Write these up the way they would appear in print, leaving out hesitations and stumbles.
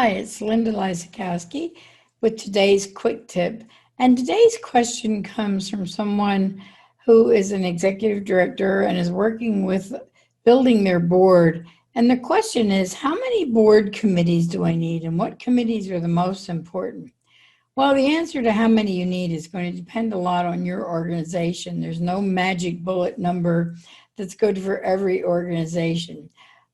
Hi, it's Linda Lysakowski with today's quick tip. And today's question comes from someone who is an executive director and is working with building their board. And the question is, how many board committees do I need and what committees are the most important? Well, the answer to how many you need is going to depend a lot on your organization. There's no magic bullet number that's good for every organization.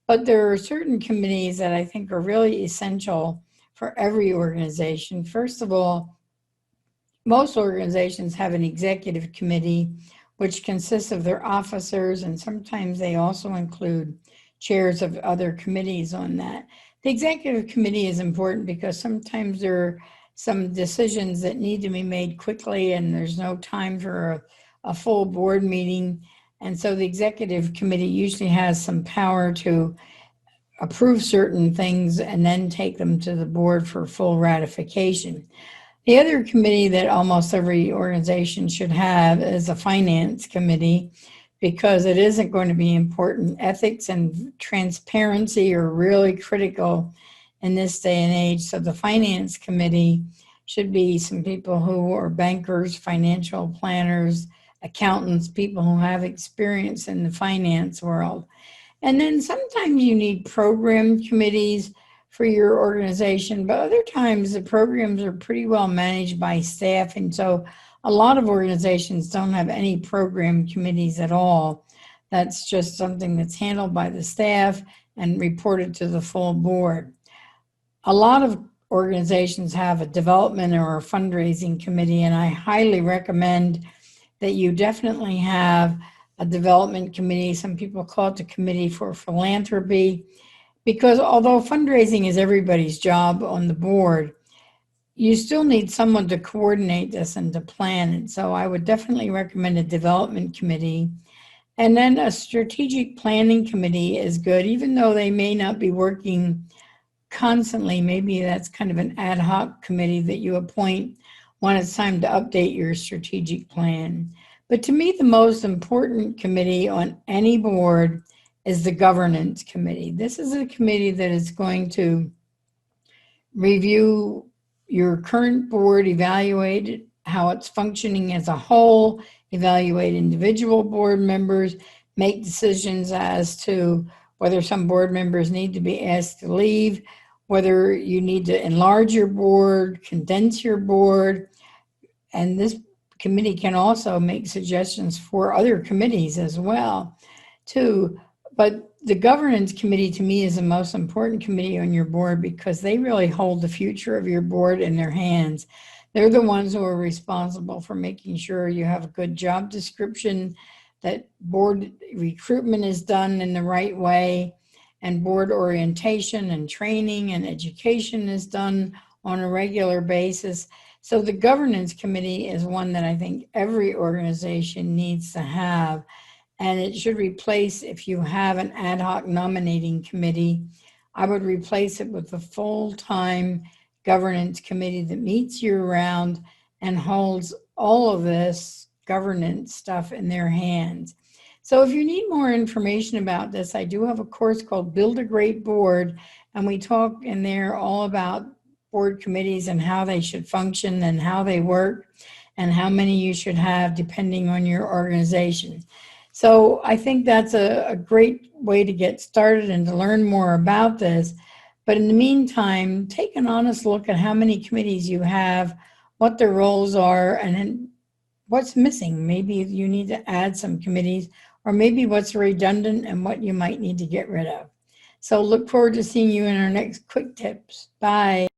But there are certain committees that I think are really essential for every organization. First of all, most organizations have an executive committee, which consists of their officers, and sometimes they also include chairs of other committees on that. The executive committee is important because sometimes there are some decisions that need to be made quickly and there's no time for a full board meeting. And so the executive committee usually has some power to approve certain things and then take them to the board for full ratification. The other committee that almost every organization should have is a finance committee, because it isn't going to be important. Ethics and transparency are really critical in this day and age. So the finance committee should be some people who are bankers, financial planners, accountants, people who have experience in the finance world. And then sometimes you need program committees for your organization, but other times the programs are pretty well managed by staff. And so a lot of organizations don't have any program committees at all. That's just something that's handled by the staff and reported to the full board. A lot of organizations have a development or a fundraising committee, and I highly recommend that you definitely have a development committee. Some people call it the Committee for Philanthropy, because although fundraising is everybody's job on the board, you still need someone to coordinate this and to plan it. So I would definitely recommend a development committee. And then a strategic planning committee is good, even though they may not be working constantly. Maybe that's kind of an ad hoc committee that you appoint when it's time to update your strategic plan. But to me, the most important committee on any board is the governance committee. This is a committee that is going to review your current board, evaluate how it's functioning as a whole, evaluate individual board members, make decisions as to whether some board members need to be asked to leave, whether you need to enlarge your board, condense your board. And this committee can also make suggestions for other committees as well, too. But the governance committee, to me, is the most important committee on your board, because they really hold the future of your board in their hands. They're the ones who are responsible for making sure you have a good job description, that board recruitment is done in the right way, and board orientation and training and education is done on a regular basis. So the governance committee is one that I think every organization needs to have. And it should replace, if you have an ad hoc nominating committee, I would replace it with a full-time governance committee that meets year-round and holds all of this governance stuff in their hands. So if you need more information about this, I do have a course called Build a Great Board, and we talk in there all about board committees and how they should function and how they work and how many you should have depending on your organization. So I think that's a great way to get started and to learn more about this. But in the meantime, take an honest look at how many committees you have, what their roles are, and what's missing. Maybe you need to add some committees, or maybe what's redundant and what you might need to get rid of. So look forward to seeing you in our next quick tips. Bye.